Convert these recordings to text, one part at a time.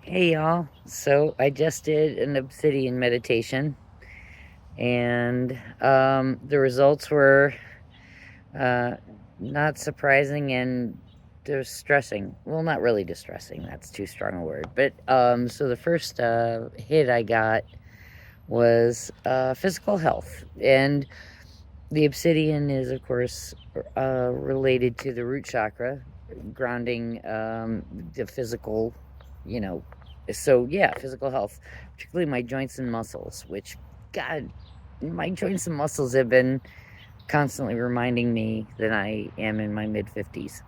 Hey y'all. So I just did an obsidian meditation and the results were uh, not surprising and distressing. Well, not really distressing, that's too strong a word. But so the first hit I got was physical health. And the obsidian is, of course, related to the root chakra, grounding the physical, you know. So, yeah, physical health, particularly my joints and muscles, which, God, my joints and muscles have been constantly reminding me that I am in my mid 50s.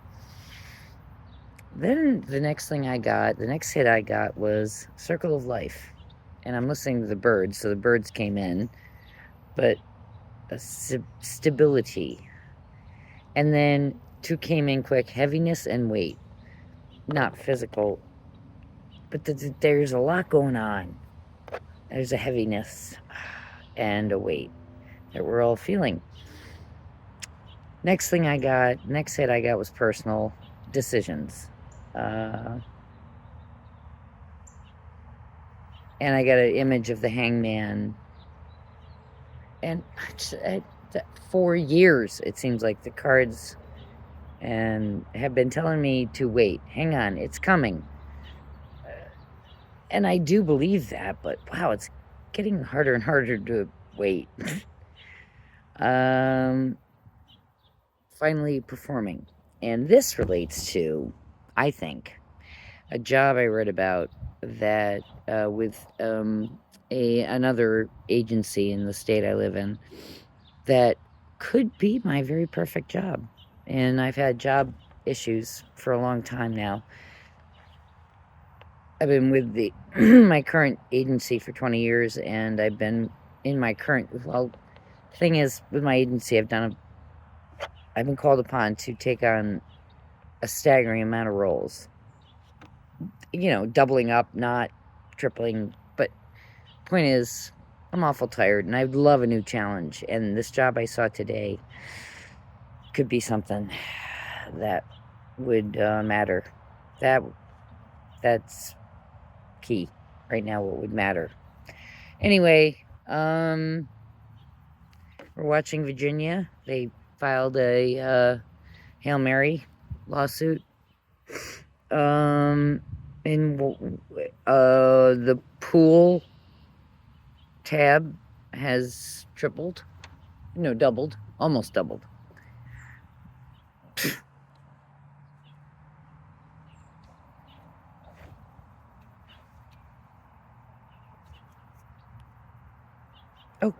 Then the next hit I got was Circle of Life. And I'm listening to the birds, so the birds came in, but stability. And then two came in quick: heaviness and weight. Not physical, but there's a lot going on. There's a heaviness and a weight that we're all feeling. Next hit I got was personal decisions. And I got an image of the hangman. And for years, it seems like the cards and have been telling me to wait. Hang on, it's coming. And I do believe that, but wow, it's getting harder and harder to wait. um, Finally performing. And this relates to, I think, a job I read about that with another agency in the state I live in that could be my very perfect job. And I've had job issues for a long time now. I've been with the my current agency for 20 years, and I've been in my current, well, thing is, with my agency, I've been called upon to take on a staggering amount of roles. Doubling up, not tripling. But point is, I'm awful tired, and I'd love a new challenge. And this job I saw today could be something that would matter. That's key right now. What would matter? Anyway, we're watching Virginia. They filed a Hail Mary lawsuit. And the pool tab has tripled. No, doubled. Almost doubled. Oh.